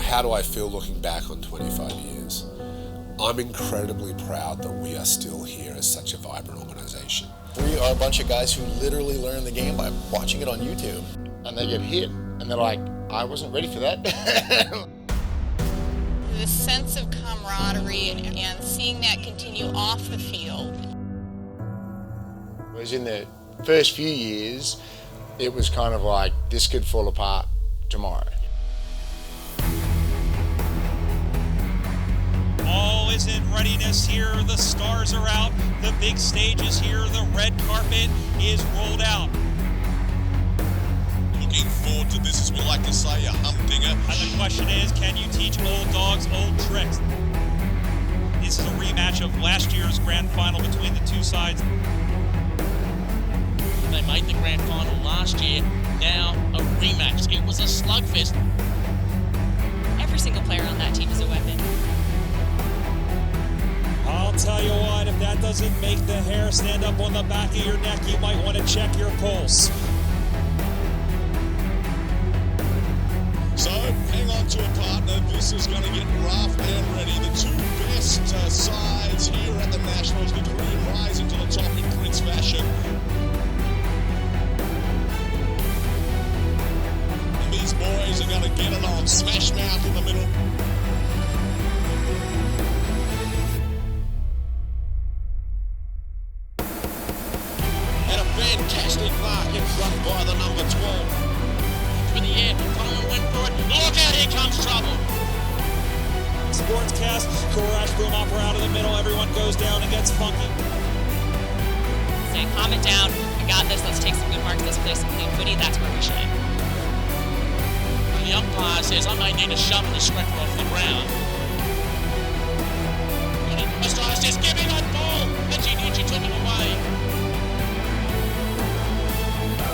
How do I feel looking back on 25 years? I'm incredibly proud that we are still here as such a vibrant organisation. We are a bunch of guys who literally learn the game by watching it on YouTube. And they get hit, and they're like, I wasn't ready for that. The sense of camaraderie and seeing that continue off the field. Whereas in the first few years, it was kind of like, this could fall apart tomorrow. All is in readiness here. The stars are out. The big stage is here. The red carpet is rolled out. Looking forward to this, as we like to say, a humdinger. And the question is, can you teach old dogs old tricks? This is a rematch of last year's grand final between the two sides. They made the grand final last year, now a rematch. It was a slugfest. Every single player on that team is a weapon. I'll tell you what, if that doesn't make the hair stand up on the back of your neck, you might want to check your pulse. So, hang on to a partner. This is going to get rough and ready. The two best sides here at the Nationals. The dream rising to the top in Prince fashion. And these boys are going to get it on. Smash mouth in the middle. And a fantastic mark in front by the number 12. For the air, Coleman went for it. Look out, here comes trouble. Sportscast, crash boom opera out of the middle. Everyone goes down and gets funky. Saying, calm it down. I got this. Let's take some good marks. Let's play some clean footy. That's where we shine. And the umpire says, I may need to shovel the scraper off the ground. Messiah says, give me that ball. And she took it away.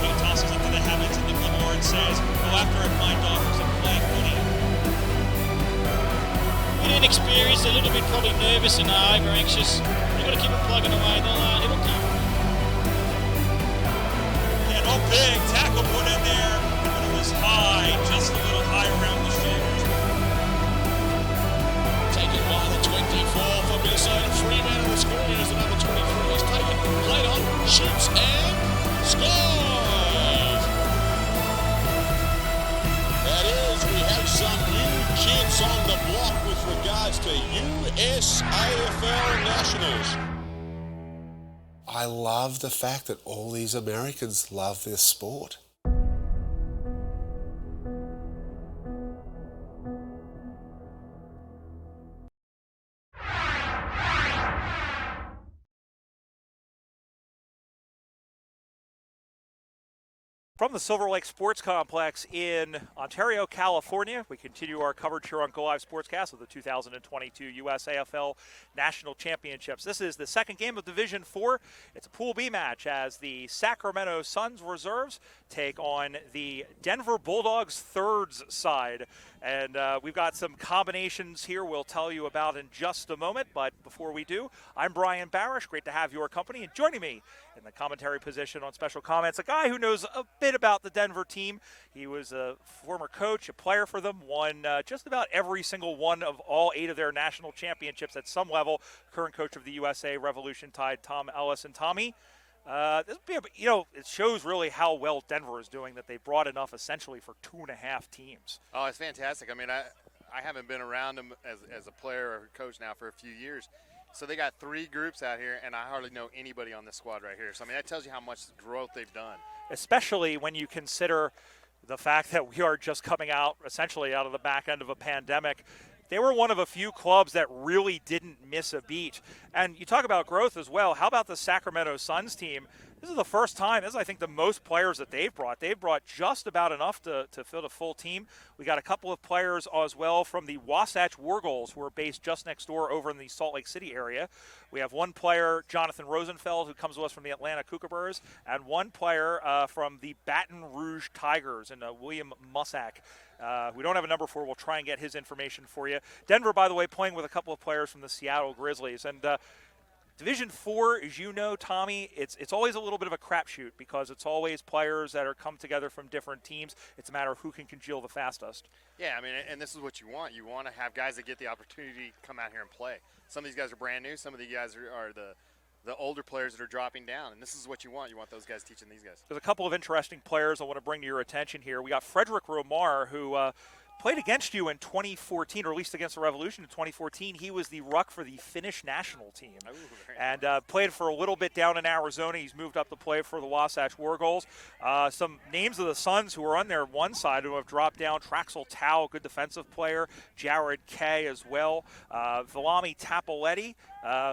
He tosses it to the heavens, and the Lord says, go after it, my daughters, and play footy. Inexperienced, a little bit probably nervous and over anxious. You've got to keep it plugging away. It'll come. And a big tackle put in there, but it was high, just a little high around the shoulders. Taken by the 24 for Minnesota. Freeman in the score. Here's the number 23. He's taken, played on, shoots, and scores! That is, we have some new kids on the block with regards to USAFL Nationals. I love the fact that all these Americans love this sport. From the Silver Lake Sports Complex in Ontario, California, we continue our coverage here on Go Live Sportscast of the 2022 USAFL National Championships. This is the second game of Division 4. It's a Pool B match as the Sacramento Suns reserves take on the Denver Bulldogs thirds side. And we've got some combinations here we'll tell you about in just a moment. But before we do, I'm Brian Barish. Great to have your company. And joining me in the commentary position on special comments, a guy who knows a bit about the Denver team. He was a former coach, a player for them, won just about every single one of all 8 of their national championships at some level. Current coach of the USA Revolution Tide, Tom Ellis. And Tommy, this would be, it shows really how well Denver is doing that they brought enough essentially for 2.5 teams. Oh, it's fantastic. I mean, I haven't been around them as a player or coach now for a few years. So they got 3 groups out here, and I hardly know anybody on this squad right here. So, I mean, that tells you how much growth they've done. Especially when you consider the fact that we are just coming out, essentially out of the back end of a pandemic. They were one of a few clubs that really didn't miss a beat. And you talk about growth as well. How about the Sacramento Suns team? This is the first time. This is, I think, the most players that they've brought. They've brought just about enough to fill a full team. We got a couple of players as well from the Wasatch Wargulls, who are based just next door over in the Salt Lake City area. We have one player, Jonathan Rosenfeld, who comes to us from the Atlanta Kookaburras, and one player from the Baton Rouge Tigers, and William Mussack. We don't have a number for. We'll try and get his information for you. Denver, by the way, playing with a couple of players from the Seattle Grizzlies. And Division IV, as you know, Tommy, it's always a little bit of a crapshoot because it's always players that are come together from different teams. It's a matter of who can congeal the fastest. Yeah, I mean, and this is what you want. You want to have guys that get the opportunity to come out here and play. Some of these guys are brand new. Some of the guys are the older players that are dropping down, and this is what you want. You want those guys teaching these guys. There's a couple of interesting players I want to bring to your attention here. We got Frederick Romar, who played against you in 2014, or at least against the Revolution in 2014. He was the ruck for the Finnish national team. Ooh, and played for a little bit down in Arizona. He's moved up to play for the Wasatch War Goals. Some names of the Suns who are on their one side who have dropped down. Traxel Tao, good defensive player. Jared Kay as well. Vilami Tapoletti,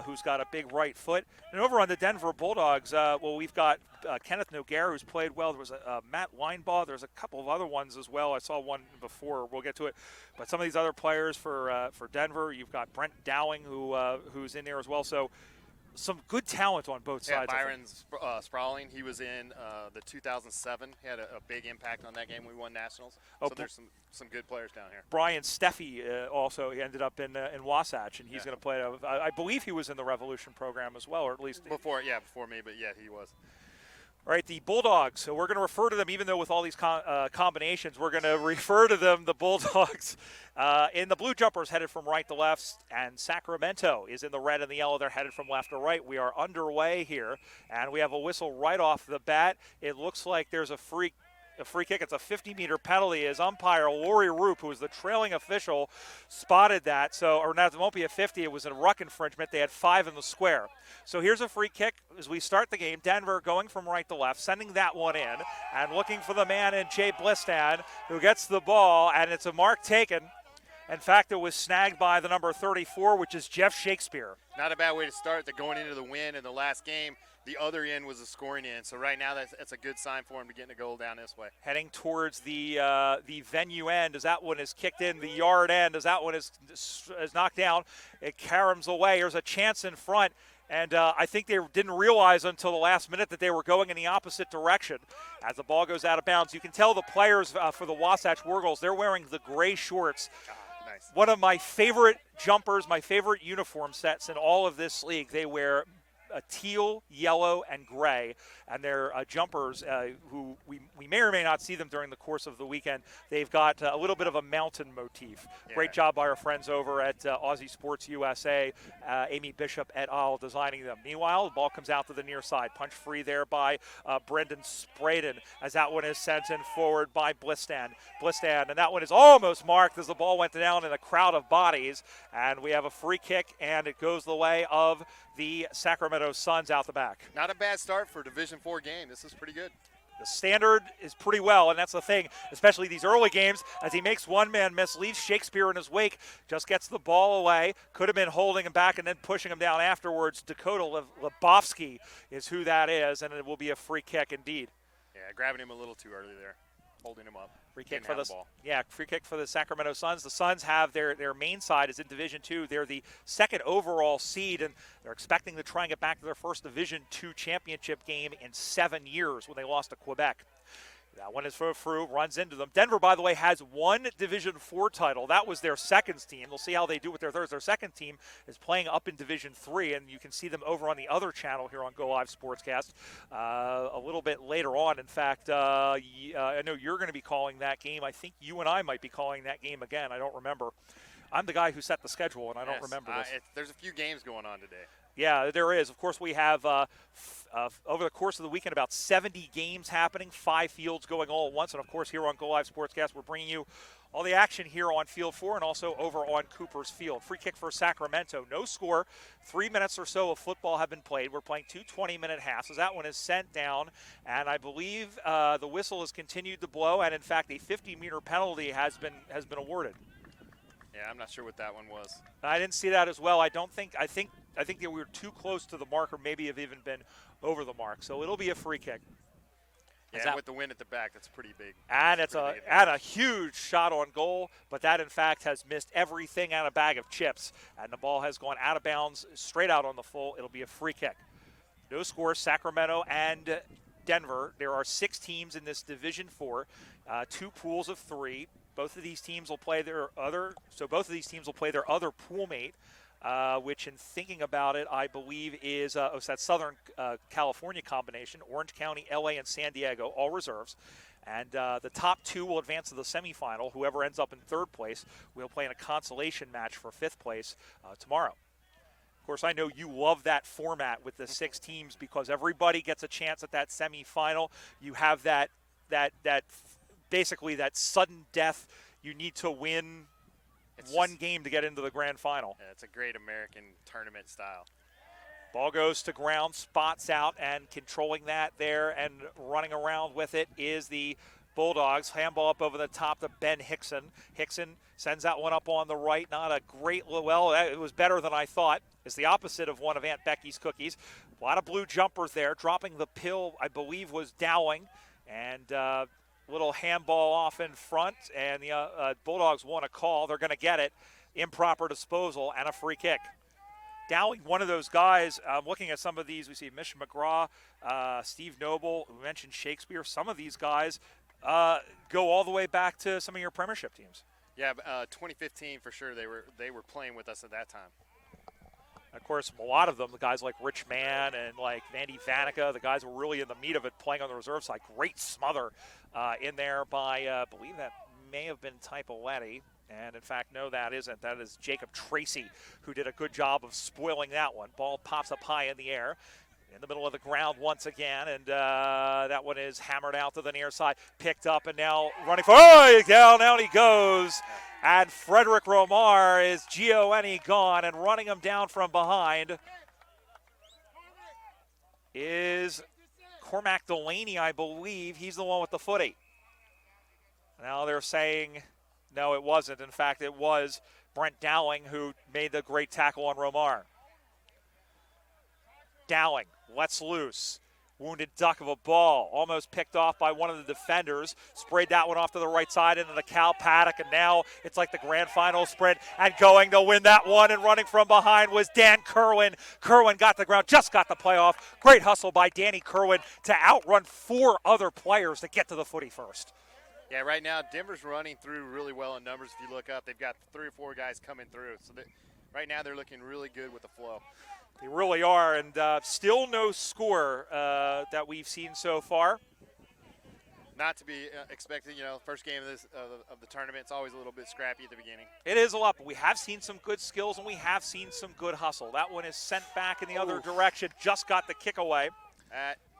who's got a big right foot. And over on the Denver Bulldogs, we've got Kenneth Noguera, who's played well. There was Matt Linebaugh. There's a couple of other ones as well. I saw one before. We'll get to it. But some of these other players for Denver, you've got Brent Dowling, who's in there as well. So some good talent on both sides. Byron Sprawling, he was in the 2007. He had a big impact on that game. We won nationals. So there's some good players down here. Brian Steffi also he ended up in Wasatch, and he's going to play. I believe he was in the Revolution program as well, or at least before me. But yeah, he was. All right, the Bulldogs. So we're going to refer to them, even though with all these combinations, we're going to refer to them, the Bulldogs. In the blue jumpers, headed from right to left, and Sacramento is in the red and the yellow. They're headed from left to right. We are underway here, and we have a whistle right off the bat. It looks like there's a free kick. It's a 50-meter penalty as umpire Lori Roop, who was the trailing official, spotted that. It won't be a 50. It was a ruck infringement. They had 5 in the square. So here's a free kick as we start the game. Denver going from right to left, sending that one in, and looking for the man in Jay Blistan, who gets the ball, and it's a mark taken. In fact, it was snagged by the number 34, which is Jeff Shakespeare. Not a bad way to start. They're going into the win in the last game. The other end was a scoring end, so right now that's a good sign for him to get a goal down this way. Heading towards the venue end as that one is kicked in, the yard end as that one is knocked down. It caroms away. There's a chance in front, and I think they didn't realize until the last minute that they were going in the opposite direction. As the ball goes out of bounds, you can tell the players for the Wasatch War Goals, they're wearing the gray shorts. Nice. One of my favorite jumpers, my favorite uniform sets in all of this league. They wear teal, yellow, and gray, and they're jumpers who we may or may not see them during the course of the weekend. They've got a little bit of a mountain motif. Yeah. Great job by our friends over at Aussie Sports USA, Amy Bishop et al. Designing them. Meanwhile, the ball comes out to the near side. Punch free there by Brendan Spraden as that one is sent in forward by Blistan, and that one is almost marked as the ball went down in a crowd of bodies, and we have a free kick, and it goes the way of the Sacramento Suns out the back. Not a bad start for a Division IV game. This is pretty good. The standard is pretty well, and that's the thing, especially these early games, as he makes one man miss, leaves Shakespeare in his wake, just gets the ball away, could have been holding him back and then pushing him down afterwards. Dakota Lebowski is who that is, and it will be a free kick indeed. Yeah, grabbing him a little too early there, holding him up. Free kick for the Sacramento Suns. The Suns have their main side is in Division II. They're the second overall seed, and they're expecting to try and get back to their first Division II championship game in 7 years when they lost to Quebec. That one is through, runs into them. Denver, by the way, has one Division IV title. That was their second team. We'll see how they do with their third. Their second team is playing up in Division III, and you can see them over on the other channel here on Go Live Sportscast a little bit later on. In fact, I know you're going to be calling that game. I think you and I might be calling that game again. I don't remember. I'm the guy who set the schedule, and I don't remember this. There's a few games going on today. Yeah, there is. Of course, we have, over the course of the weekend, about 70 games happening, 5 fields going all at once. And, of course, here on Go Live Sportscast, we're bringing you all the action here on Field 4 and also over on Cooper's Field. Free kick for Sacramento. No score. 3 minutes or so of football have been played. We're playing 2 20-minute halves. As that one is sent down, and I believe the whistle has continued to blow, and, in fact, a 50-meter penalty has been awarded. Yeah, I'm not sure what that one was. I didn't see that as well. I think that we were too close to the mark, or maybe have even been over the mark. So it'll be a free kick. Yeah, with the wind at the back, that's pretty big. And it's a huge shot on goal, but that in fact has missed everything out of a bag of chips, and the ball has gone out of bounds, straight out on the full. It'll be a free kick. No score, Sacramento and Denver. There are 6 teams in this Division IV, 2 pools of 3. Both of these teams will play their other pool mate. which in thinking about it, I believe is it's that Southern California combination, Orange County, LA, and San Diego, all reserves. And the top two will advance to the semifinal. Whoever ends up in third place will play in a consolation match for fifth place tomorrow. Of course, I know you love that format with the 6 teams because everybody gets a chance at that semifinal. You have that basically that sudden death. You need to win one game to get into the grand final. Yeah, it's a great American tournament style. Ball goes to ground, spots out, and controlling that there and running around with it is the Bulldogs. Handball up over the top to Ben Hickson. Hickson sends that one up on the right. Not a great, well, it was better than I thought. It's the opposite of one of Aunt Becky's cookies. A lot of blue jumpers there. Dropping the pill, I believe, was Dowling. And little handball off in front. And the Bulldogs want a call. They're going to get it. Improper disposal and a free kick. Dowling, one of those guys, looking at some of these, we see Mitch McGraw, Steve Noble, we mentioned Shakespeare. Some of these guys go all the way back to some of your premiership teams. Yeah, 2015 for sure. They were playing with us at that time. Of course, a lot of them, the guys like Rich Mann and like Vandy Vanica, the guys were really in the meat of it, playing on the reserve side. Great smother in there by, I believe that may have been Typoletti. And, in fact, no, that isn't. That is Jacob Tracy, who did a good job of spoiling that one. Ball pops up high in the air, in the middle of the ground once again. And that one is hammered out to the near side. Picked up and now running for, down he goes. And Frederick Romar is G-O-N-E gone. And running him down from behind is Cormac Delaney, I believe. He's the one with the footy. Now they're saying... No, it wasn't. In fact, it was Brent Dowling who made the great tackle on Romar. Dowling lets loose. Wounded duck of a ball. Almost picked off by one of the defenders. Sprayed that one off to the right side into the Cal paddock. And now it's like the grand final sprint. And going to win that one and running from behind was Dan Kerwin. Kerwin got the ground, just got the playoff. Great hustle by Danny Kerwin to outrun 4 other players to get to the footy first. Yeah, right now Denver's running through really well in numbers. If you look up, they've got 3 or 4 guys coming through. So right now they're looking really good with the flow. They really are, and still no score that we've seen so far. Not to be expected, first game of the tournament. It's always a little bit scrappy at the beginning. It is a lot, but we have seen some good skills and we have seen some good hustle. That one is sent back in the other direction. Just got the kick away.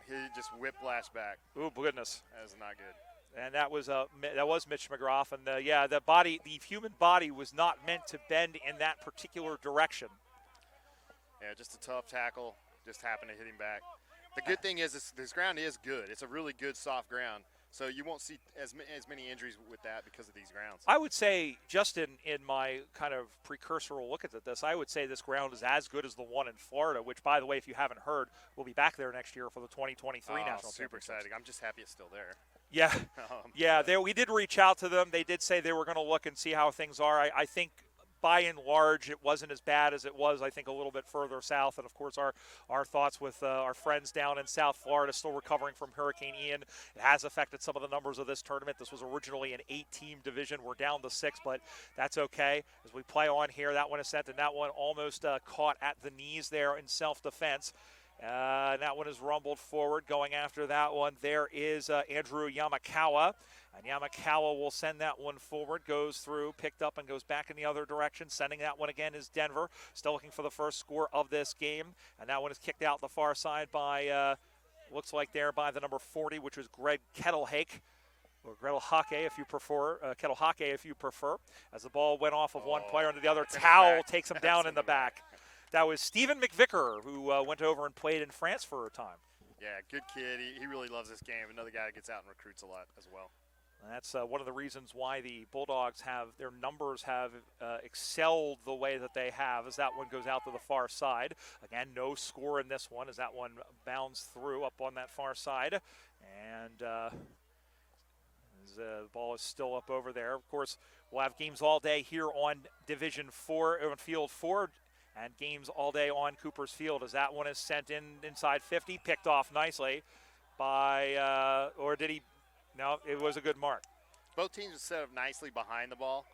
He just whiplashed back. Oh goodness, that was not good. And that was Mitch McGraw. And the human body was not meant to bend in that particular direction. Yeah, just a tough tackle. Just happened to hit him back. The good thing is this ground is good. It's a really good soft ground. So you won't see as many injuries with that because of these grounds. I would say, just in my kind of precursoral look at this, I would say this ground is as good as the one in Florida, which, by the way, if you haven't heard, we'll be back there next year for the 2023 National Championships. Super exciting. I'm just happy it's still there. Yeah, we did reach out to them. They did say they were going to look and see how things are. I think by and large it wasn't as bad as it was, I think, a little bit further south. And, of course, our thoughts with our friends down in South Florida still recovering from Hurricane Ian. It has affected some of the numbers of this tournament. This was originally an 8-team division. We're down to 6, but that's okay. As we play on here, that one is sent, and that one almost caught at the knees there in self-defense. That one is rumbled forward. Going after that one, there is Andrew Yamakawa. And Yamakawa will send that one forward, goes through, picked up, and goes back in the other direction. Sending that one again is Denver. Still looking for the first score of this game. And that one is kicked out the far side by, looks like there by the number 40, which was Greg Kettlehake. Or Kettlehake if you prefer. Kettlehake if you prefer. As the ball went off of one player into the other. Towel takes him down in the back. That was Stephen McVicker, who went over and played in France for a time. Yeah, good kid. He really loves this game. Another guy that gets out and recruits a lot as well. And that's one of the reasons why the Bulldogs their numbers have excelled the way that they have, as that one goes out to the far side. Again, no score in this one as that one bounds through up on that far side. And the ball is still up over there. Of course, we'll have games all day here on Division 4, on Field 4. And games all day on Cooper's Field as that one is sent inside 50, picked off nicely by, or did he? No, it was a good mark. Both teams are set up nicely behind the ball,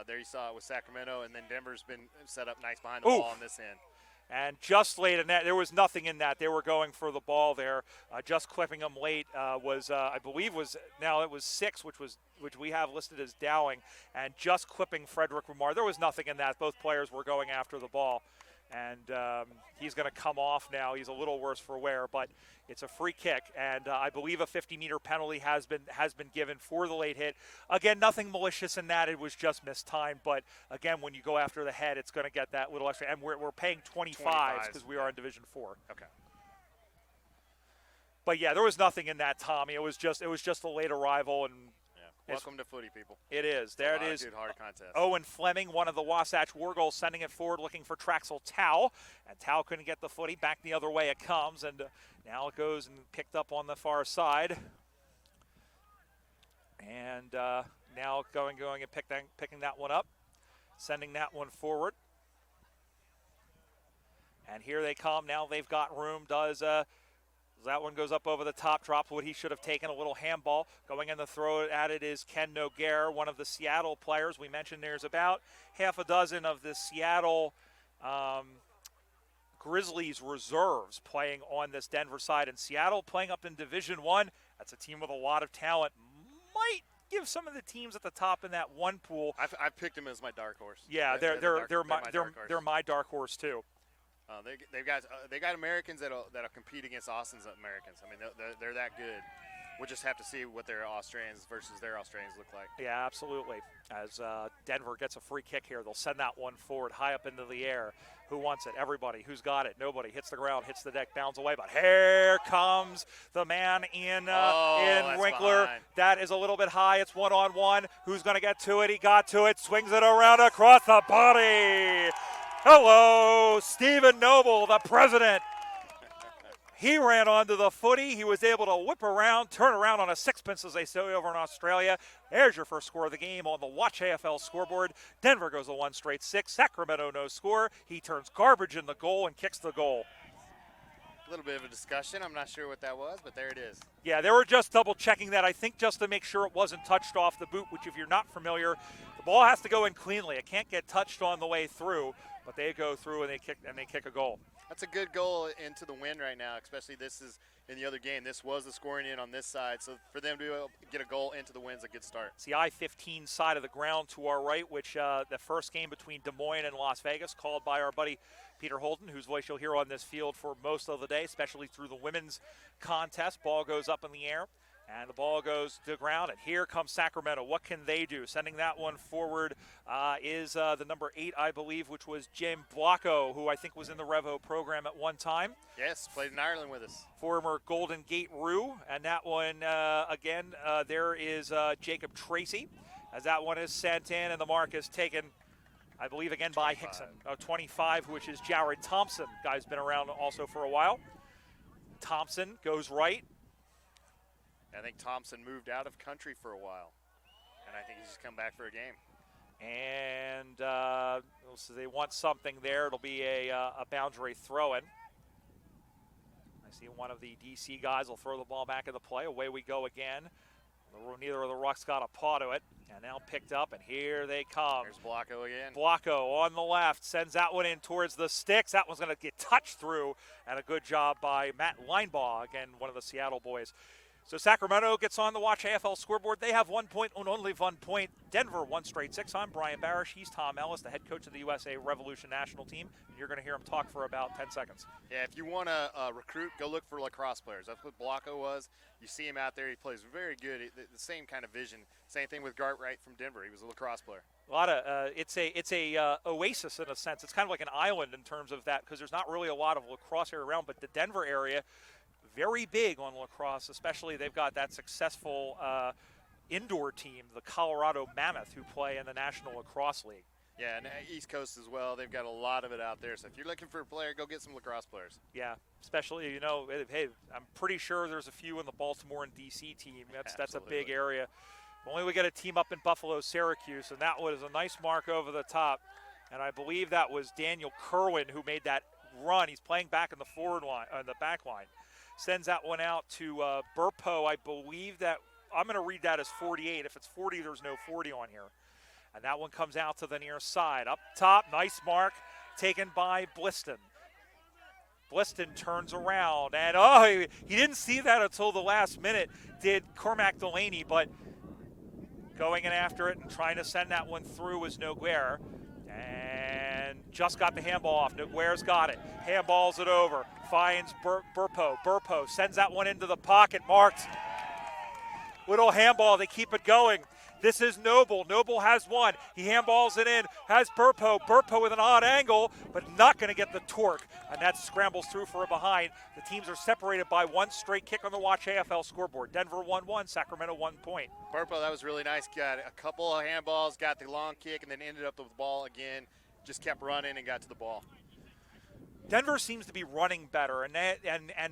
There you saw it with Sacramento, and then Denver's been set up nice behind the ball on this end. And just late in that, there was nothing in that. They were going for the ball there. Just clipping them late was, I believe, it was 6, which we have listed as Dowling, and just clipping Frederick Lamar. There was nothing in that. Both players were going after the ball, and he's going to come off now. He's a little worse for wear, but it's a free kick, and I believe a 50-meter penalty has been given for the late hit. Again, nothing malicious in that. It was just mistimed, but again, when you go after the head, it's going to get that little extra. And we're paying 25 because we are in Division 4. Okay. But yeah, there was nothing in that, Tommy. It was just a late arrival, and welcome to footy, people. it is. There it is. Good hard contest. Owen Fleming, one of the Wasatch War Goals, sending it forward, looking for Traxel Tao. And Tao couldn't get the footy. Back the other way it comes, and now it goes and picked up on the far side. And now going and picking that one up, sending that one forward. And here they come. Now they've got room. That one goes up over the top, drops what he should have taken, a little handball. Going in the throw at it is Ken Noguer, one of the Seattle players. We mentioned there's about half a dozen of the Seattle Grizzlies reserves playing on this Denver side. And Seattle playing up in Division 1, that's a team with a lot of talent. Might give some of the teams at the top in that one pool. I've picked them as my dark horse. Yeah, they're my dark horse too. They got Americans that'll compete against Austin's Americans. I mean, they're that good. We'll just have to see what their Australians versus their Australians look like. Yeah, absolutely. As Denver gets a free kick here, they'll send that one forward high up into the air. Who wants it? Everybody. Who's got it? Nobody. Hits the ground, hits the deck, bounds away. But here comes the man in Winkler. Behind. That is a little bit high. It's one-on-one. Who's going to get to it? He got to it. Swings it around across the body. Hello, Stephen Noble, the president. He ran onto the footy. He was able to whip around, turn around on a sixpence, as they say over in Australia. There's your first score of the game on the Watch AFL scoreboard. Denver goes a 1-6. Sacramento no score. He turns garbage in the goal and kicks the goal. A little bit of a discussion. I'm not sure what that was, but there it is. Yeah, they were just double-checking that, I think, just to make sure it wasn't touched off the boot, which if you're not familiar, the ball has to go in cleanly. It can't get touched on the way through, but they go through and they kick a goal. That's a good goal into the wind right now, especially this is in the other game. This was the scoring in on this side, so for them to get a goal into the wind is a good start. It's the I-15 side of the ground to our right, which the first game between Des Moines and Las Vegas, called by our buddy Peter Holden, whose voice you'll hear on this field for most of the day, especially through the women's contest. Ball goes up in the air, and the ball goes to the ground, and here comes Sacramento. What can they do? Sending that one forward is the number 8, I believe, which was Jim Blocko, who I think was in the Revo program at one time. Yes, played in Ireland with us. Former Golden Gate Roo, and that one, there is Jacob Tracy, as that one is sent in, and the mark is taken, I believe, again 25. by Hickson. 25, which is Jared Thompson. Guy's been around also for a while. Thompson goes right. I think Thompson moved out of country for a while, and I think he's just come back for a game. And so they want something there. It'll be a boundary throw-in. I see one of the DC guys will throw the ball back into play. Away we go again. Neither of the Rucks got a paw to it. And now picked up, and here they come. There's Blocko again. Blocko on the left sends that one in towards the sticks. That one's going to get touched through, and a good job by Matt Linebaugh, again, one of the Seattle boys. So Sacramento gets on the Watch AFL scoreboard. They have 1 point and only 1 point. Denver 1-6. I'm Brian Barish. He's Tom Ellis, the head coach of the USA Revolution national team. And you're going to hear him talk for about 10 seconds. Yeah, if you want to recruit, go look for lacrosse players. That's what Blocko was. You see him out there. He plays very good. The same kind of vision. Same thing with Gartwright from Denver. He was a lacrosse player. A lot of it's a oasis in a sense. It's kind of like an island in terms of that, because there's not really a lot of lacrosse area around, but the Denver area, very big on lacrosse, especially they've got that successful indoor team, the Colorado Mammoth, who play in the National Lacrosse League. Yeah, and East Coast as well. They've got a lot of it out there. So if you're looking for a player, go get some lacrosse players. Yeah, especially, hey, I'm pretty sure there's a few in the Baltimore and D.C. team. That's a big area. Only we get a team up in Buffalo, Syracuse, and that was a nice mark over the top. And I believe that was Daniel Kerwin who made that run. He's playing back in the forward line, the back line. Sends that one out to Burpo. I believe that I'm going to read that as 48. If it's 40, there's no 40 on here. And that one comes out to the near side. Up top, nice mark taken by Bliston. Bliston turns around, and he didn't see that until the last minute, did Cormac Delaney, but going in after it and trying to send that one through was Noguer. And just got the handball off. Noguer's got it. Handballs it over. Finds Burpo. Burpo sends that one into the pocket. Marked. Little handball. They keep it going. This is Noble. Noble has one. He handballs it in. Has Burpo. Burpo with an odd angle, but not going to get the torque. And that scrambles through for a behind. The teams are separated by one straight kick on the Watch AFL scoreboard. Denver 1-1, Sacramento 1 point. Burpo, that was really nice. Got a couple of handballs, got the long kick, and then ended up with the ball again. Just kept running and got to the ball. Denver seems to be running better, and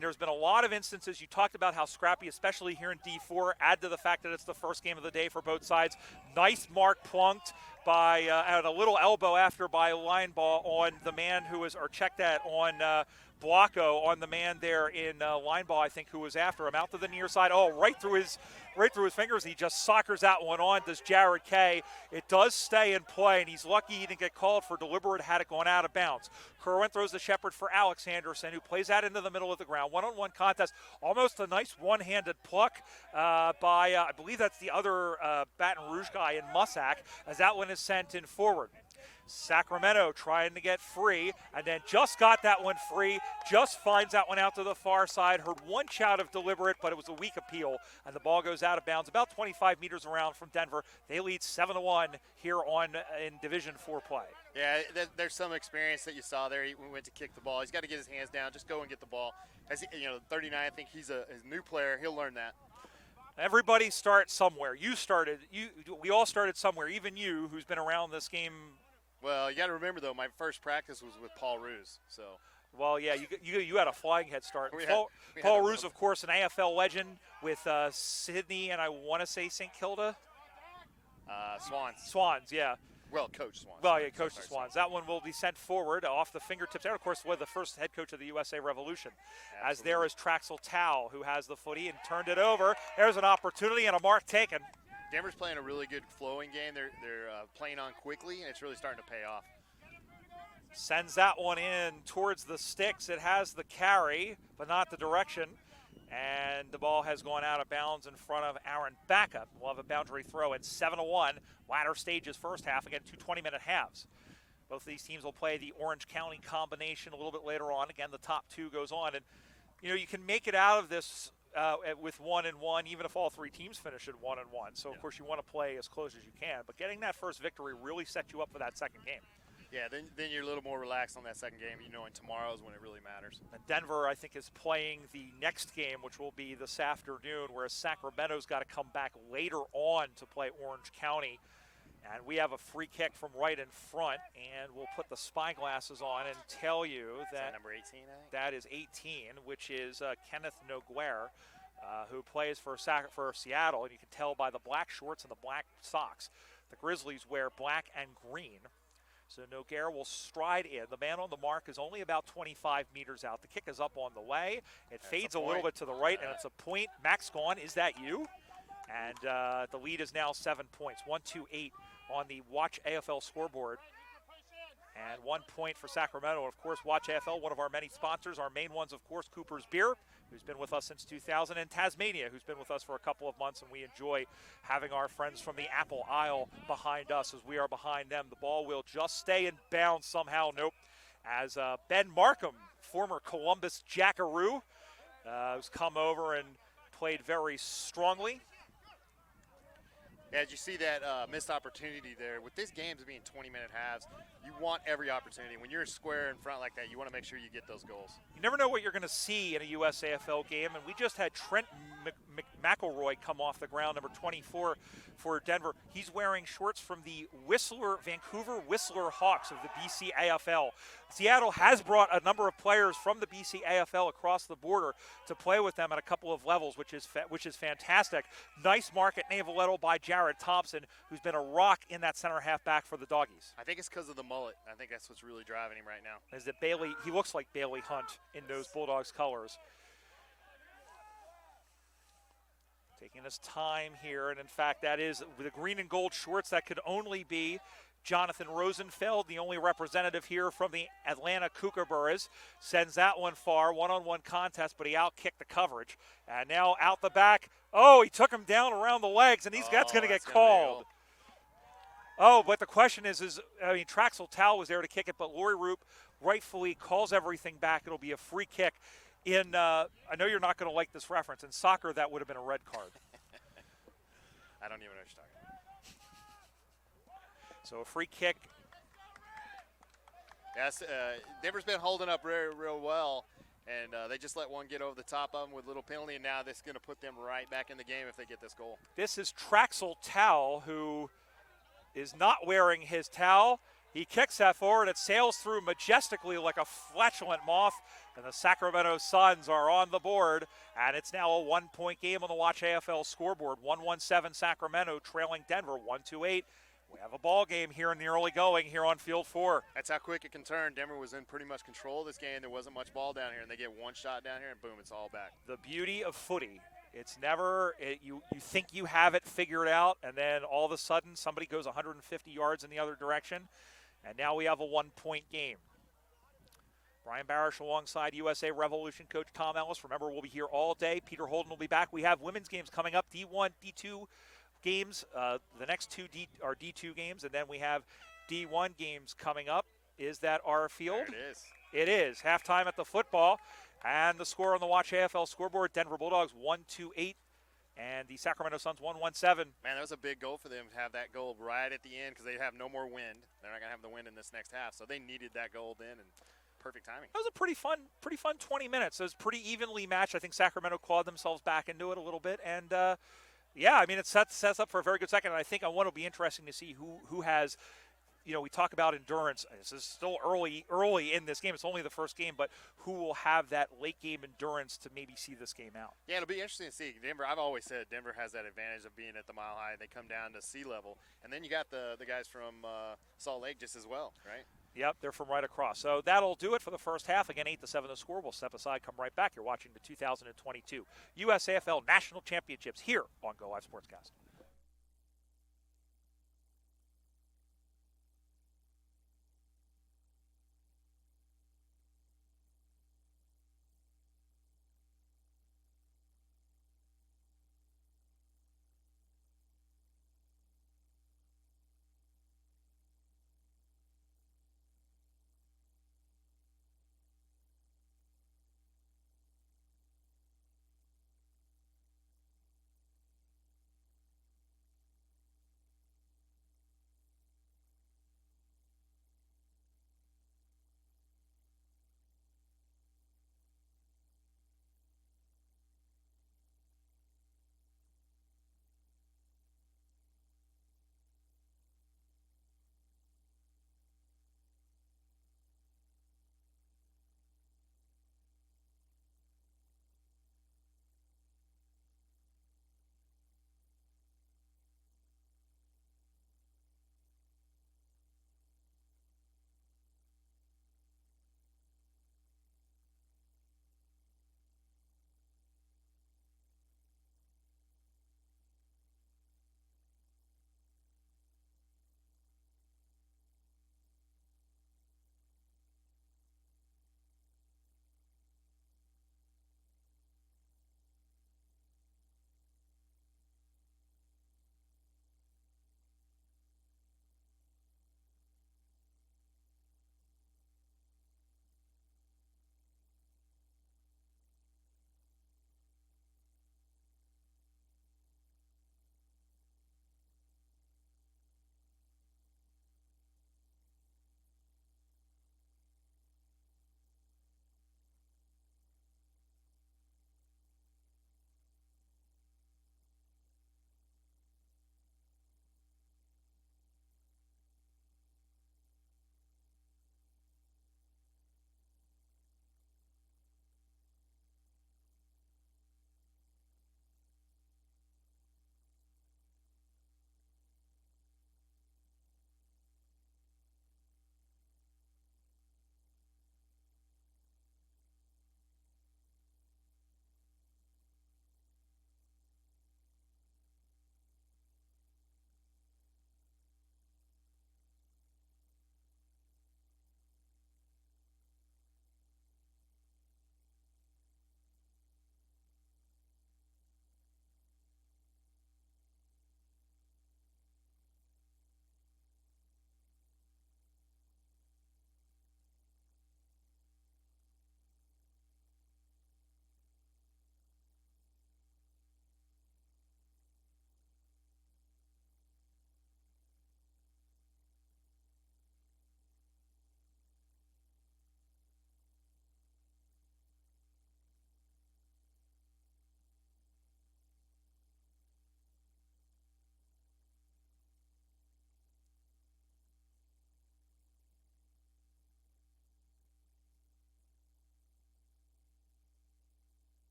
there's been a lot of instances. You talked about how scrappy, especially here in D4, add to the fact that it's the first game of the day for both sides. Nice mark plunked by, at a little elbow after by a line ball on the man who was, or checked that on Blocko, on the man there in line ball, I think, who was after him. Out to the near side, right through his fingers. He just soccers that one on, does Jared Kay. It does stay in play, and he's lucky he didn't get called for deliberate had it gone out of bounds. Kerwin throws the shepherd for Alex Anderson, who plays that into the middle of the ground. One-on-one contest, almost a nice one-handed pluck by, I believe that's the other Baton Rouge guy in Mussack, as that one is sent in forward. Sacramento trying to get free, and then just got that one free, just finds that one out to the far side. Heard one shout of deliberate, but it was a weak appeal, and the ball goes out of bounds about 25 meters around from Denver. They lead 7-1 here in Division 4 play. Yeah, there's some experience that you saw there. He went to kick the ball. He's got to get his hands down, just go and get the ball. As he, 39, I think he's a new player. He'll learn that. Everybody starts somewhere. We all started somewhere, even you, who's been around this game. Well, you got to remember, though, my first practice was with Paul Roos. So. Well, yeah, you had a flying head start. Paul Roos, of course, an AFL legend with Sydney and I want to say St. Kilda. Swans. Swans, yeah. Well, Coach Swans. Well, yeah, Coach Swans. That one will be sent forward off the fingertips. And, of course, was the first head coach of the USA Revolution. Absolutely. As there is Traxel Tao, who has the footy and turned it over. There's an opportunity and a mark taken. Denver's playing a really good flowing game. They're playing on quickly, and it's really starting to pay off. Sends that one in towards the sticks. It has the carry, but not the direction. And the ball has gone out of bounds in front of Aaron Backup. We'll have a boundary throw at 7-1. Latter stages first half, again, 2 20-minute halves. Both of these teams will play the Orange County combination a little bit later on. Again, the top two goes on. And, you can make it out of this with 1-1, even if all three teams finish at 1-1. So, of course, you want to play as close as you can. But getting that first victory really sets you up for that second game. Yeah, then you're a little more relaxed on that second game, and tomorrow is when it really matters. And Denver, I think, is playing the next game, which will be this afternoon, whereas Sacramento's got to come back later on to play Orange County. And we have a free kick from right in front, and we'll put the spyglasses on and tell you that number 18, I think? That is 18, which is Kenneth Noguer, who plays for Seattle, and you can tell by the black shorts and the black socks. The Grizzlies wear black and green. So Noguer will stride in. The man on the mark is only about 25 meters out. The kick is up on the way. It fades a little bit to the right, and it's a point. Max Gone, is that you? And the lead is now 7 points, 1-2-8 on the Watch AFL scoreboard. And 1 point for Sacramento. Of course, Watch AFL, one of our many sponsors. Our main ones, of course, Cooper's Beer, who's been with us since 2000, and Tasmania, who's been with us for a couple of months, and we enjoy having our friends from the Apple Isle behind us as we are behind them. The ball will just stay in bounds somehow. Nope. As Ben Markham, former Columbus Jackaroo, who's come over and played very strongly. Yeah, did you see that missed opportunity there? With these games being 20-minute halves, you want every opportunity. When you're square in front like that, you want to make sure you get those goals. You never know what you're going to see in a USAFL game, and we just had Trent McElroy come off the ground, number 24 for Denver. He's wearing shorts from the Vancouver Whistler Hawks of the BC AFL. Seattle has brought a number of players from the BC AFL across the border to play with them at a couple of levels, which is fantastic. Nice mark at Navaletto by Jared Thompson, who's been a rock in that center half back for the Doggies. I think it's because of the mullet. I think that's what's really driving him right now. Is that he looks like Bailey Hunt in those Bulldogs colors. Taking his time here, and in fact, that is the green and gold shorts. That could only be Jonathan Rosenfeld, the only representative here from the Atlanta Kookaburras. Sends that one far, one-on-one contest, but he outkicked the coverage. And now out the back. Oh, he took him down around the legs, and that's going to get called. Oh, but the question is, Traxel Tao was there to kick it, but Lori Roop rightfully calls everything back. It'll be a free kick. I know you're not going to like this reference. In soccer, that would have been a red card. I don't even know what you're talking about. So a free kick. Yes, Denver's been holding up real well, and they just let one get over the top of them with a little penalty, and now this is going to put them right back in the game if they get this goal. This is Traxel Tao, who is not wearing his towel. He kicks that forward. It sails through majestically like a flatulent moth, and the Sacramento Suns are on the board, and it's now a 1-point game on the Watch AFL scoreboard. 1-1-7 Sacramento trailing Denver 1-2-8. We have a ball game here in the early going here on Field 4. That's how quick it can turn. Denver was in pretty much control of this game. There wasn't much ball down here, and they get one shot down here, and boom, it's all back. The beauty of footy. It's never, you think you have it figured out, and then all of a sudden somebody goes 150 yards in the other direction, and now we have a 1-point game. Brian Barish alongside USA Revolution coach Tom Ellis. Remember, we'll be here all day. Peter Holden will be back. We have women's games coming up, D1, D2 games. The next two are D2 games, and then we have D1 games coming up. Is that our field? There it is. It is. Halftime at the football. And the score on the Watch AFL scoreboard, Denver Bulldogs 1-2-8, and the Sacramento Suns 1-1-7. Man, that was a big goal for them to have that goal right at the end because they have no more wind. They're not going to have the wind in this next half, so they needed that goal then, and perfect timing. That was a pretty fun 20 minutes. It was pretty evenly matched. I think Sacramento clawed themselves back into it a little bit, and it sets up for a very good second. And I think one will be interesting to see who has. We talk about endurance. This is still early in this game. It's only the first game, but who will have that late game endurance to maybe see this game out? Yeah, it'll be interesting to see. Denver, I've always said Denver has that advantage of being at the Mile High. They come down to sea level, and then you got the guys from Salt Lake just as well, right? Yep, they're from right across. So that'll do it for the first half. Again, 8-7 the score. We'll step aside, come right back. You're watching the 2022 USAFL National Championships here on Go Live Sportscast.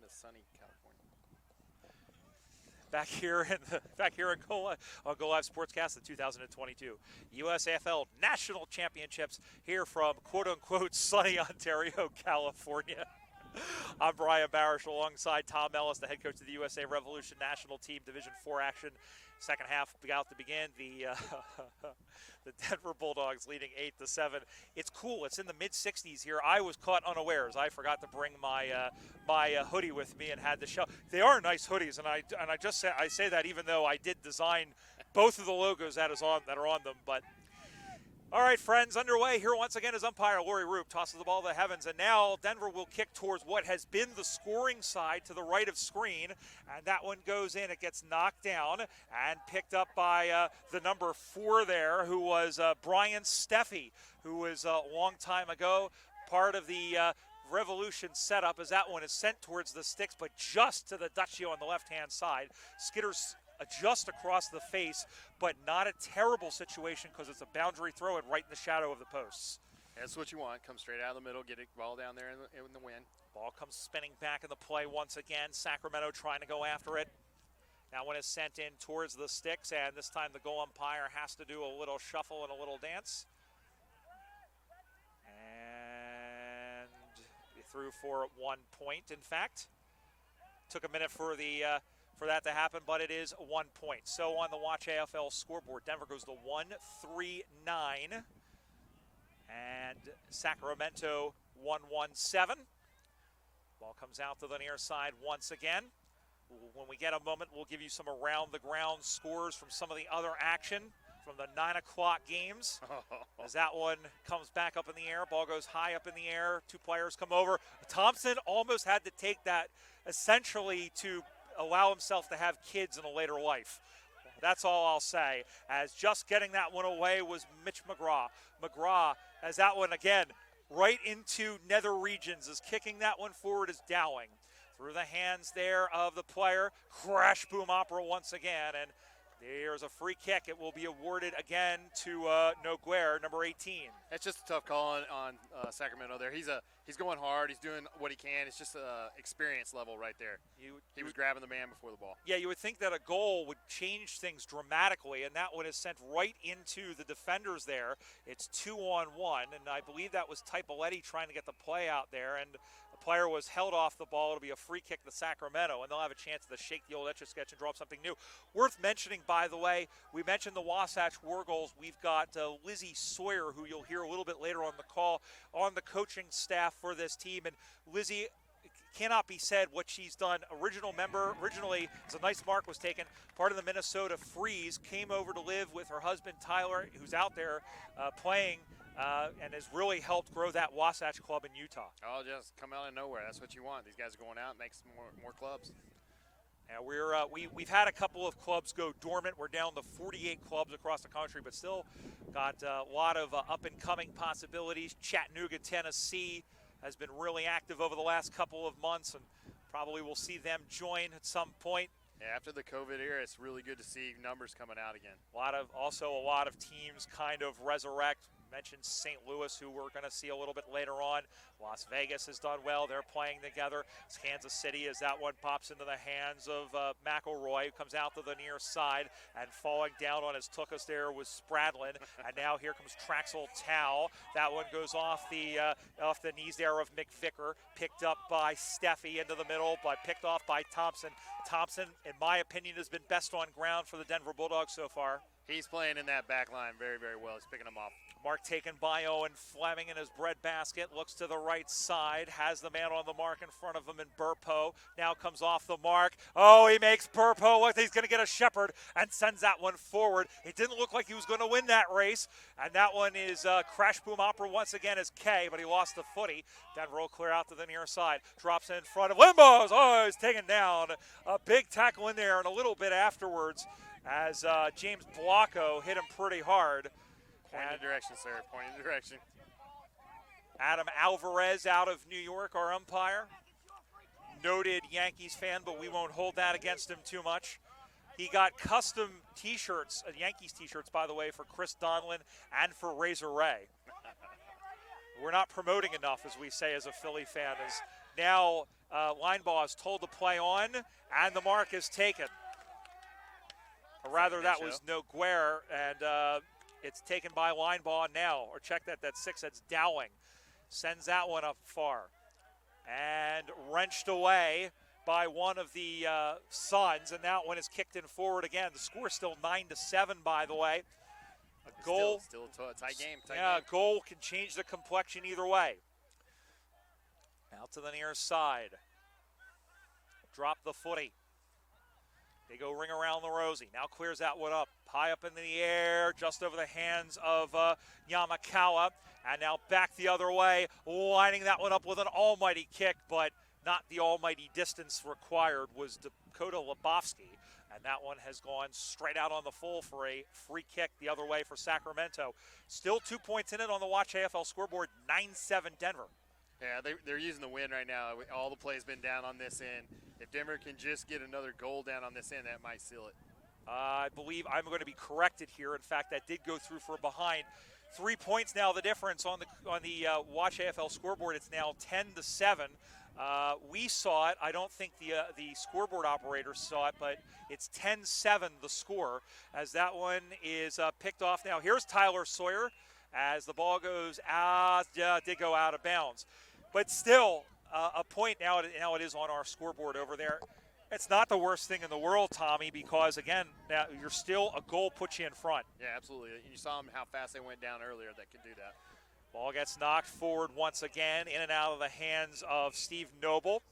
to sunny California. Back here in Go Live Sportscast, the 2022 USAFL National Championships, here from quote-unquote sunny Ontario, California. I'm Brian Barish alongside Tom Ellis, the head coach of the USA Revolution National Team, Division 4 action. Second half about to begin. The Denver Bulldogs leading 8-7. It's cool. It's in the mid-60s here. I was caught unawares. I forgot to bring my hoodie with me and had the show. They are nice hoodies, and I say that even though I did design both of the logos that are on them. But all right, friends, underway here once again is umpire Lori Roop tosses the ball to the heavens, and now Denver will kick towards what has been the scoring side to the right of screen, and that one goes in. It gets knocked down and picked up by the number 4 there, who was Brian Steffi, who was a long time ago part of the Revolution setup, as that one is sent towards the sticks, but just to the Duccio on the left-hand side. Skitters just across the face, but not a terrible situation because it's a boundary throw and right in the shadow of the posts. That's what you want. Come straight out of the middle, get it ball down there in the wind. Ball comes spinning back in the play once again. Sacramento trying to go after it. That one is sent in towards the sticks, and this time the goal umpire has to do a little shuffle and a little dance. And he threw for 1 point, in fact. Took a minute for that to happen, but it is 1 point. So on the Watch AFL scoreboard, Denver goes to 1-3-9, and Sacramento 1-1-7. Ball comes out to the near side once again. When we get a moment, we'll give you some around-the-ground scores from some of the other action from the 9 o'clock games. As that one comes back up in the air, ball goes high up in the air. 2 players come over. Thompson almost had to take that essentially to allow himself to have kids in a later life. That's all I'll say, as just getting that one away was Mitch McGraw. McGraw, as that one again, right into nether regions, is kicking that one forward as Dowling. Through the hands there of the player, crash boom opera once again, and there's a free kick. It will be awarded again to Noguer, number 18. It's just a tough call on Sacramento there. He's going hard. He's doing what he can. It's just experience level right there. He was grabbing the man before the ball. Yeah, you would think that a goal would change things dramatically, and that one is sent right into the defenders there. It's 2-on-1, and I believe that was Typoletti trying to get the play out there, and the player was held off the ball. It'll be a free kick to Sacramento, and they'll have a chance to shake the old Etch-a-Sketch and draw up something new. Worth mentioning, by the way, we mentioned the Wasatch War Goals. We've got Lizzie Sawyer, who you'll hear a little bit later on the call, on the coaching staff for this team. And Lizzie, cannot be said what she's done. Originally, as a nice mark was taken, part of the Minnesota Freeze, came over to live with her husband Tyler, who's out there playing, and has really helped grow that Wasatch club in Utah. Oh, just come out of nowhere. That's what you want. These guys are going out and make some more clubs. Yeah, we've had a couple of clubs go dormant. We're down to 48 clubs across the country, but still got a lot of up-and-coming possibilities. Chattanooga, Tennessee has been really active over the last couple of months, and probably we'll see them join at some point. Yeah, after the COVID era, it's really good to see numbers coming out again. A lot of teams kind of resurrect. Mentioned St. Louis, who we're going to see a little bit later on. Las Vegas has done well. They're playing together. It's Kansas City, as that one pops into the hands of McElroy, who comes out to the near side, and falling down on his tuchus there was Spradlin. And now here comes Traxel Tao. That one goes off the knees there of McVicker, picked up by Steffi into the middle, but picked off by Thompson. Thompson, in my opinion, has been best on ground for the Denver Bulldogs so far. He's playing in that back line very, very well. He's picking them off. Mark taken by Owen Fleming in his breadbasket. Looks to the right side. Has the man on the mark in front of him in Burpo. Now comes off the mark. Oh, he makes Burpo look. He's going to get a shepherd and sends that one forward. It didn't look like he was going to win that race. And that one is crash boom opera once again as K, but he lost the footy. Denver will clear out to the near side. Drops in front of Limbos. Oh, he's taken down. A big tackle in there and a little bit afterwards as James Blocko hit him pretty hard. Point in the direction, sir. Point in the direction. Adam Alvarez out of New York, our umpire. Noted Yankees fan, but we won't hold that against him too much. He got custom T-shirts, Yankees T-shirts, by the way, for Chris Donlin and for Razor Ray. We're not promoting enough, as we say as a Philly fan, as now line ball is told to play on, and the mark is taken. Or rather, that was Noguer, and it's taken by line ball now. Or check that, that's 6, that's Dowling. Sends that one up far. And wrenched away by one of the Suns, and that one is kicked in forward again. The score is still 9-7, by the way. A goal. Still a tight game. A goal can change the complexion either way. Out to the near side. Drop the footy. They go ring around the rosy. Now clears that one up. High up in the air, just over the hands of Yamakawa. And now back the other way, lining that one up with an almighty kick, but not the almighty distance required was Dakota Lebowski. And that one has gone straight out on the full for a free kick the other way for Sacramento. Still 2 points in it on the Watch AFL scoreboard, 9-7 Denver. Yeah, they're using the wind right now. All the play's been down on this end. If Denver can just get another goal down on this end, that might seal it. I believe I'm going to be corrected here. In fact, that did go through for a behind. 3 points now the difference on the Watch AFL scoreboard. It's now 10-7. We saw it. I don't think the scoreboard operator saw it, but it's 10-7 the score as that one is picked off. Now here's Tyler Sawyer as the ball goes out, did go out of bounds. But still, a point now it is on our scoreboard over there. It's not the worst thing in the world, Tommy, because, again, now you're still a goal puts you in front. Yeah, absolutely. And you saw them how fast they went down earlier that could do that. Ball gets knocked forward once again, in and out of the hands of Steve Noble,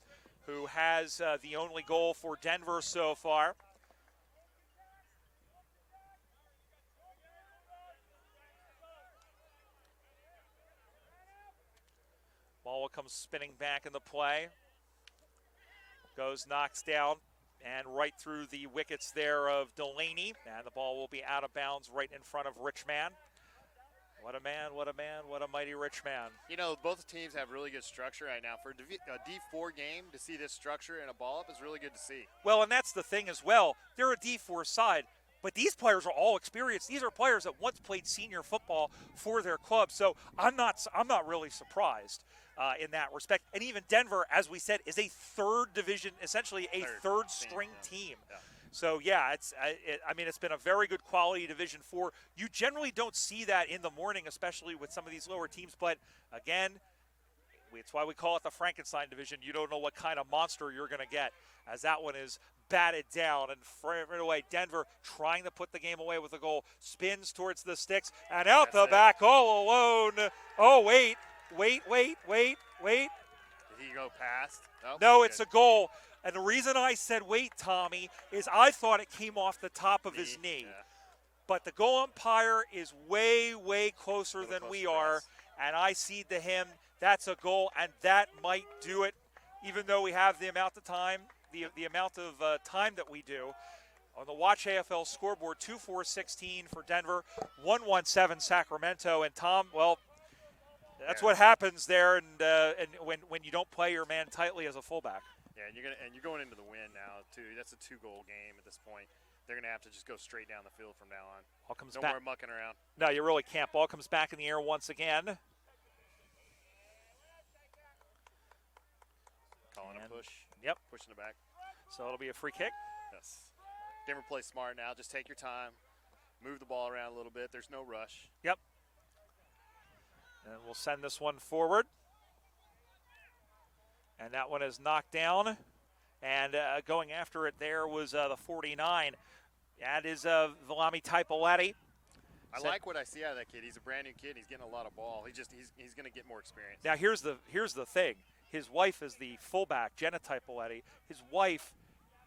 who has the only goal for Denver so far. Ball comes spinning back in the play. Goes, knocks down, and right through the wickets there of Delaney. And the ball will be out of bounds right in front of Richman. What a man, what a man, what a mighty Richman. You know, both teams have really good structure right now. For a D4 game, to see this structure and a ball up is really good to see. Well, and that's the thing as well. They're a D4 side, but these players are all experienced. These are players that once played senior football for their club. So I'm not really surprised in that respect. And even Denver, as we said, is a third division, essentially a third string team. Yeah. So yeah, it's been a very good quality Division 4. You generally don't see that in the morning, especially with some of these lower teams. But again, it's why we call it the Frankenstein division. You don't know what kind of monster you're going to get, as that one is batted down and right away. Denver trying to put the game away with a goal, spins towards the sticks and out the back all alone. Oh wait. Did he go past? No, it's a goal. And the reason I said wait, Tommy, is I thought it came off the top of his knee. Yeah. But the goal umpire is way, way closer than we are. And I see to him that's a goal, and that might do it, even though we have the amount of time, the amount of time that we do. On the Watch AFL scoreboard, 2-4-16 for Denver, 1-1-7 Sacramento. And Tom, well, that's what happens there, and when you don't play your man tightly as a fullback. Yeah, and you're going into the win now too. That's a 2-goal game at this point. They're going to have to just go straight down the field from now on. Ball comes no back. more mucking around. No, you really can't. Ball comes back in the air once again. Calling a push. Yep. Pushing it back. So it'll be a free kick. Yes. Denver plays smart now. Just take your time. Move the ball around a little bit. There's no rush. Yep. And we'll send this one forward. And that one is knocked down. And going after it there was the 49. That is Valami Typaletti. I like what I see out of that kid. He's a brand new kid. He's getting a lot of ball. He's going to get more experience. Now here's the thing. His wife is the fullback, Jenna Typaletti. His wife,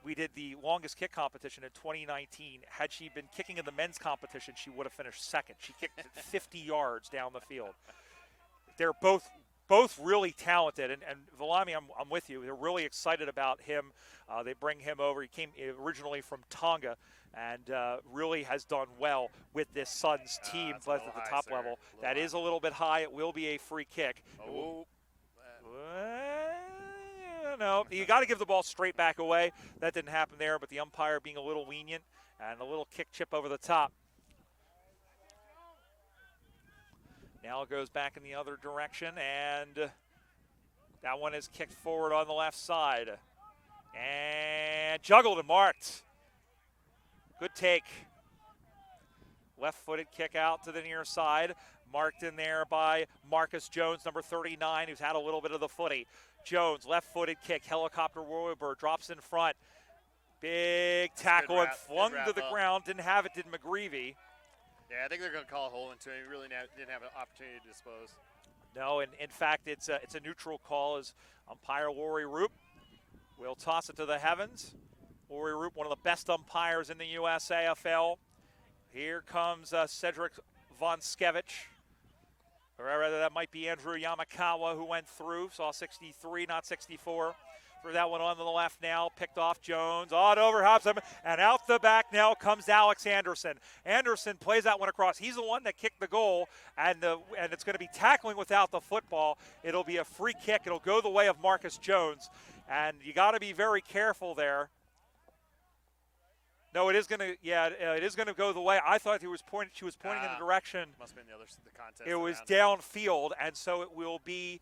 we did the longest kick competition in 2019. Had she been kicking in the men's competition, she would have finished second. She kicked 50 yards down the field. They're both really talented, and Valami, I'm with you. They're really excited about him. They bring him over. He came originally from Tonga, and really has done well with this Suns team, but at the top level. That is a little bit high. It will be a free kick. Oh. No, you got to give the ball straight back away. That didn't happen there, but the umpire being a little lenient and a little kick chip over the top. Now it goes back in the other direction, and That one is kicked forward on the left side. And juggled and marked. Good take. Left-footed kick out to the near side. Marked in there by Marcus Jones, number 39, who's had a little bit of the footy. Jones, left-footed kick, helicopter whirlybird, drops in front. Big tackle and flung to the ground. Didn't have it, did McGreevy. Yeah, I think they're going to call a holding to him. He really didn't have an opportunity to dispose. No, and in fact, it's a neutral call as umpire Lori Roop will toss it to the heavens. Lori Roop, one of the best umpires in the USAFL. Here comes Cedric Von Skevich. Or rather, that might be Andrew Yamakawa who went through. Saw 63, not 64. Threw that one on to the left now. Picked off Jones. It overhops him. And out the back now comes Alex Anderson. Anderson plays that one across. He's the one that kicked the goal. And it's going to be tackling without the football. It'll be a free kick. It'll go the way of Marcus Jones. And you got to be very careful there. No, it is going to go the way. I thought she was pointing in the direction. Must have been the contest. It was downfield, and so it will be.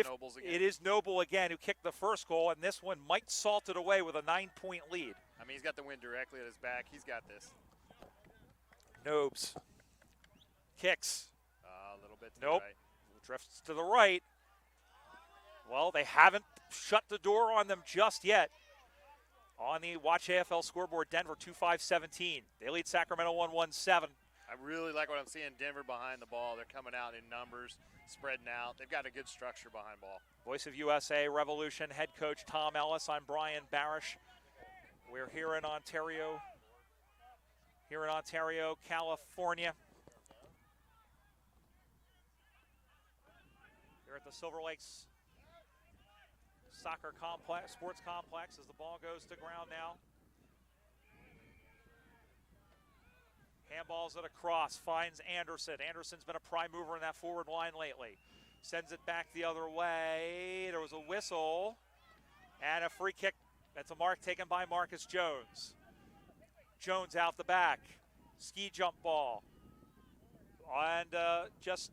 Nobles again. It is Noble again who kicked the first goal, and this one might salt it away with a 9-point lead. I mean, he's got the wind directly at his back. He's got this. Nobes kicks. A little bit to the right. Drifts to the right. Well, they haven't shut the door on them just yet. On the Watch AFL scoreboard, Denver 2-5-17. They lead Sacramento 1-1-7. I really like what I'm seeing Denver behind the ball. They're coming out in numbers, spreading out. They've got a good structure behind ball. Voice of USA Revolution head coach Tom Ellis. I'm Brian Barish. We're here in Ontario, California. Here at the Silver Lakes Soccer Complex, Sports Complex, as the ball goes to ground now. Handballs it across, finds Anderson. Anderson's been a prime mover in that forward line lately. Sends it back the other way. There was a whistle and a free kick. That's a mark taken by Marcus Jones. Jones out the back. Ski jump ball. And just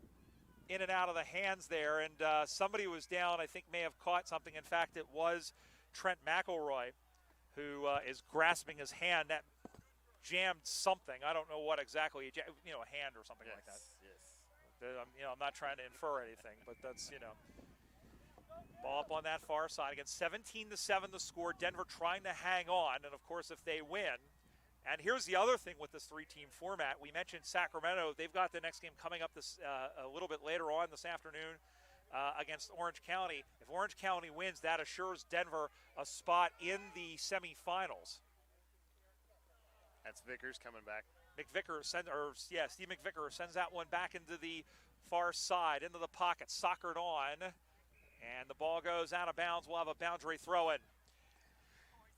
in and out of the hands there, and somebody was down, I think may have caught something. In fact, it was Trent McElroy who is grasping his hand. That jammed something. I don't know what exactly, a hand or something like that. Yes. I'm not trying to infer anything, but that's, ball up on that far side. Again, 17-7 the score. Denver trying to hang on, and of course, if they win. And here's the other thing with this three-team format. We mentioned Sacramento. They've got the next game coming up this a little bit later on this afternoon against Orange County. If Orange County wins, that assures Denver a spot in the semifinals. That's Vickers coming back. Steve McVicker sends that one back into the far side, into the pocket, soccered on, and the ball goes out of bounds. We'll have a boundary throw-in.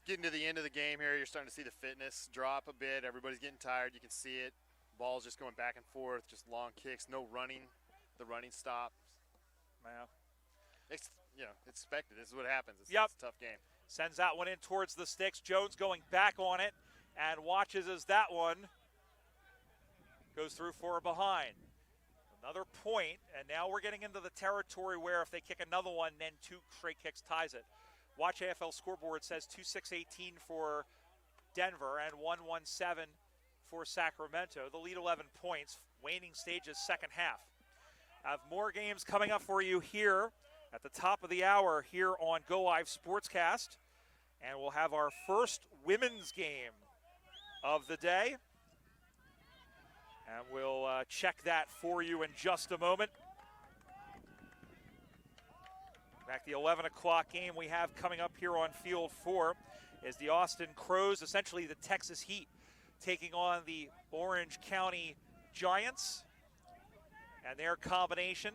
Getting to the end of the game here, you're starting to see the fitness drop a bit. Everybody's getting tired. You can see it. Ball's just going back and forth, just long kicks, no running. The running stops. Yeah. It's expected. This is what happens. It's a tough game. Sends that one in towards the sticks. Jones going back on it and watches as that one goes through for a behind. Another point, and now we're getting into the territory where if they kick another one, then two straight kicks ties it. Watch AFL scoreboard says 2-6-18 for Denver and 1-1-7 for Sacramento. The lead 11 points, waning stages second half. I have more games coming up for you here at the top of the hour here on Go Live Sportscast. And we'll have our first women's game of the day. And we'll check that for you in just a moment. In fact, the 11 o'clock game we have coming up here on Field 4 is the Austin Crows, essentially the Texas Heat, taking on the Orange County Giants. And their combination,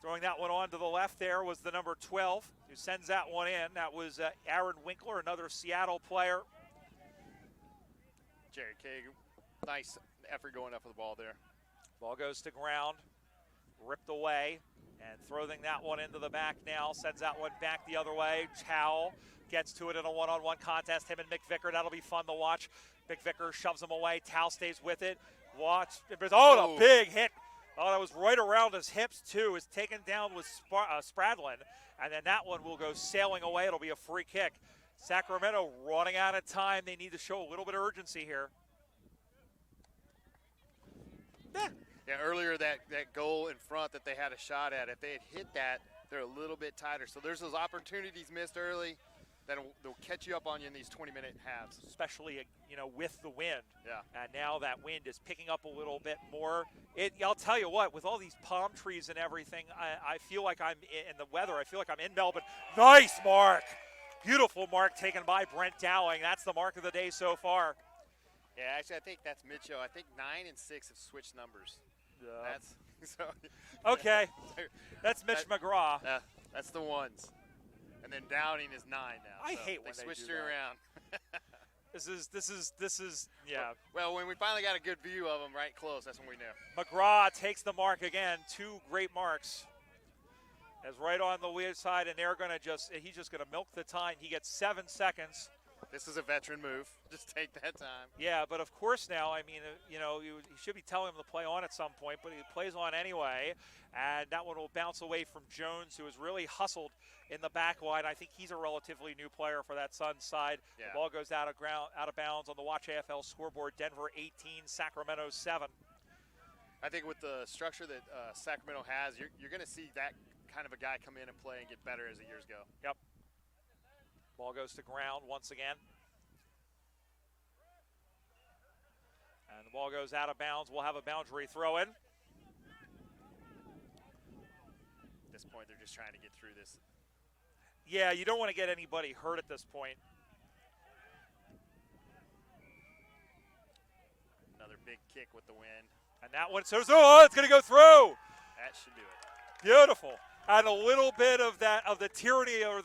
throwing that one on to the left there, was the number 12, who sends that one in. That was Aaron Winkler, another Seattle player. Jerry Kagan, nice effort going up with the ball there. Ball goes to ground, ripped away, and throwing that one into the back now, sends that one back the other way. Chow gets to it in a one-on-one contest, him and McVicker. That'll be fun to watch. McVicker shoves him away. Tao stays with it. Watch. A big hit Oh, that was right around his hips, too. Is taken down with Spradlin. And then that one will go sailing away. It'll be a free kick. Sacramento running out of time. They need to show a little bit of urgency here. Yeah, earlier that goal in front that they had a shot at, if they had hit that, they're a little bit tighter. So there's those opportunities missed early that they'll catch you up on you in these 20-minute halves. Especially, with the wind. Yeah. And now that wind is picking up a little bit more. I'll tell you what, with all these palm trees and everything, I feel like I'm in the weather. I feel like I'm in Melbourne. Nice mark. Beautiful mark taken by Brent Dowling. That's the mark of the day so far. Yeah, actually, I think that's Mitchell. I think 9 and 6 have switched numbers. That's so. Okay, that's Mitch McGraw. That's the ones. And then Downing is 9 now. I hate when they switched do it that. around. This is yeah. Well, when we finally got a good view of them right close, that's when we knew. McGraw takes the mark again. 2 great marks. As right on the weird side, and they're gonna he's just gonna milk the time. He gets 7 seconds. This is a veteran move. Just take that time. Yeah, but of course now, you should be telling him to play on at some point, but he plays on anyway. And that one will bounce away from Jones, who has really hustled in the back line. I think he's a relatively new player for that Suns side. Yeah. The ball goes out of bounds on the Watch AFL scoreboard. Denver 18, Sacramento 7. I think with the structure that Sacramento has, you're going to see that kind of a guy come in and play and get better as the years go. Yep. Ball goes to ground once again. And the ball goes out of bounds. We'll have a boundary throw in. At this point, they're just trying to get through this. Yeah, you don't want to get anybody hurt at this point. Another big kick with the wind. And that one, it's going to go through. That should do it. Beautiful. And a little bit of the tyranny or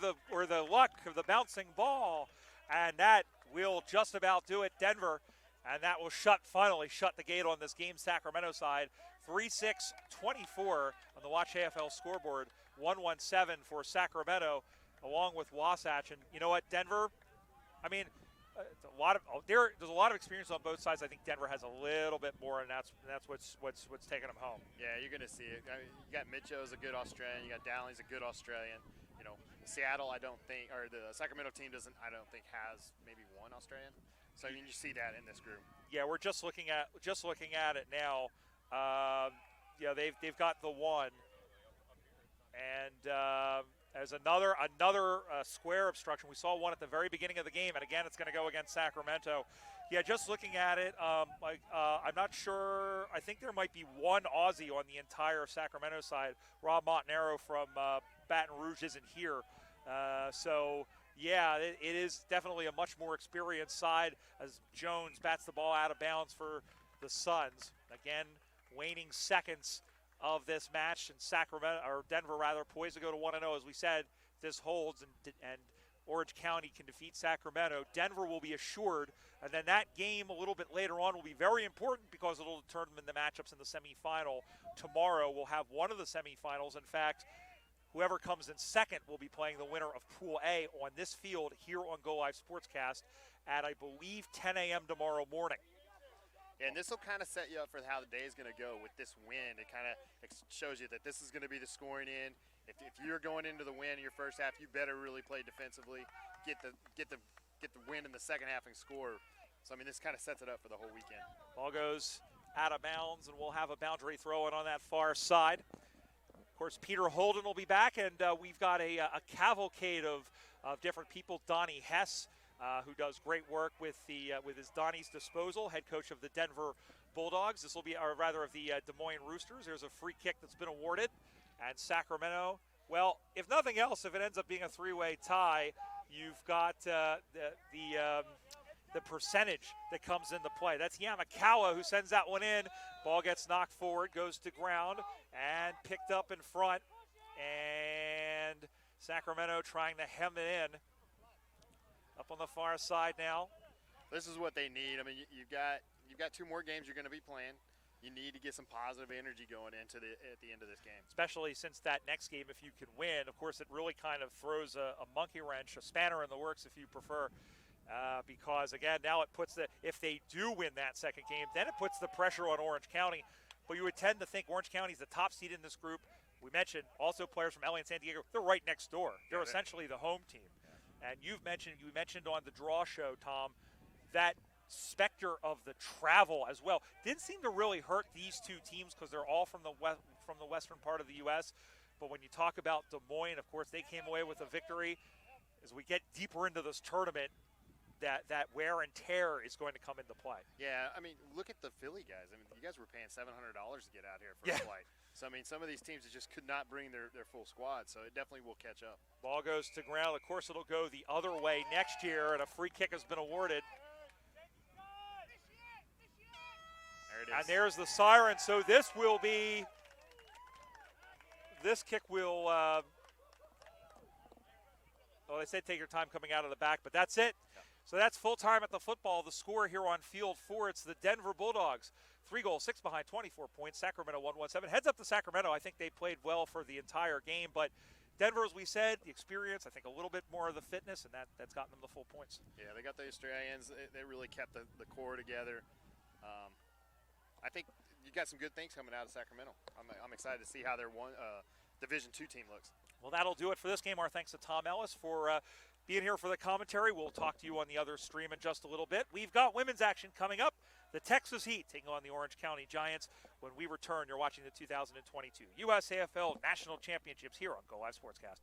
the luck of the bouncing ball, and that will just about do it. Denver, and that will finally shut the gate on this game. Sacramento side, 3-6-24 on the Watch AFL scoreboard, 1-1-7 for Sacramento, along with Wasatch. And you know what, Denver? I mean, there's a lot of experience on both sides. I think Denver has a little bit more, and that's what's taking them home. Yeah, you're going to see it. I mean, you got Mitchell's a good Australian. You got Dowling's a good Australian. Seattle, I don't think, or the Sacramento team I don't think has maybe one Australian. So I mean, you see that in this group. Yeah, we're just looking at it now. Yeah, they've got the one, and. As another square obstruction. We saw one at the very beginning of the game, and again, it's going to go against Sacramento. Yeah, just looking at it, I'm not sure. I think there might be one Aussie on the entire Sacramento side. Rob Montanaro from Baton Rouge isn't here. So, yeah, it is definitely a much more experienced side as Jones bats the ball out of bounds for the Suns. Again, waning seconds of this match, and Denver poised to go to 1-0. As we said, this holds and Orange County can defeat Sacramento. Denver will be assured, and then that game a little bit later on will be very important because it'll determine the matchups in the semifinal. Tomorrow we'll have one of the semifinals. In fact, whoever comes in second will be playing the winner of Pool A on this field here on Go Live Sportscast at, I believe, 10 a.m. tomorrow morning. And this will kind of set you up for how the day is going to go with this wind. It kind of shows you that this is going to be the scoring in. If you're going into the wind in your first half, you better really play defensively, get the win in the second half and score. So I mean, this kind of sets it up for the whole weekend. Ball goes out of bounds, and we'll have a boundary throw in on that far side. Of course, Peter Holden will be back, and we've got a cavalcade of different people. Donnie Hess. Who does great work with his Donnie's Disposal, head coach of the Denver Bulldogs. This will be, or rather, of the Des Moines Roosters. There's a free kick that's been awarded, and Sacramento. Well, if nothing else, if it ends up being a three-way tie, you've got the percentage that comes into play. That's Yamakawa who sends that one in. Ball gets knocked forward, goes to ground, and picked up in front. And Sacramento trying to hem it in. Up on the far side now. This is what they need. I mean, you've got 2 more games you're going to be playing. You need to get some positive energy going at the end of this game. Especially since that next game, if you can win, of course, it really kind of throws a monkey wrench, a spanner in the works, if you prefer. Because again, now it puts if they do win that second game, then it puts the pressure on Orange County. but you would tend to think Orange County is the top seed in this group. We mentioned also players from LA and San Diego. They're right next door. They're essentially the home team. And you mentioned on the draw show, Tom, that specter of the travel as well didn't seem to really hurt these two teams because they're all from the western part of the U.S. But when you talk about Des Moines, of course, they came away with a victory. As we get deeper into this tournament, that wear and tear is going to come into play. Yeah, I mean, look at the Philly guys. I mean, you guys were paying $700 to get out here for a flight. So, I mean, some of these teams just could not bring their full squad, so it definitely will catch up. Ball goes to ground. Of course, it'll go the other way next year, and a free kick has been awarded. There it is. And there's the siren. So this kick will, well, they said take your time coming out of the back, but that's it. Yeah. So that's full time at the football. The score here on field 4, it's the Denver Bulldogs. 3 goals, 6 behind, 24 points. Sacramento 1-1-7. Heads up to Sacramento. I think they played well for the entire game, but Denver, as we said, the experience, I think a little bit more of the fitness, and that's gotten them the full points. Yeah, they got the Australians. They really kept the core together. I think you got some good things coming out of Sacramento. I'm excited to see how their Division II team looks. Well, that'll do it for this game. Our thanks to Tom Ellis for being here for the commentary. We'll talk to you on the other stream in just a little bit. We've got women's action coming up. The Texas Heat taking on the Orange County Giants. When we return, you're watching the 2022 USAFL National Championships here on Go Live Sportscast.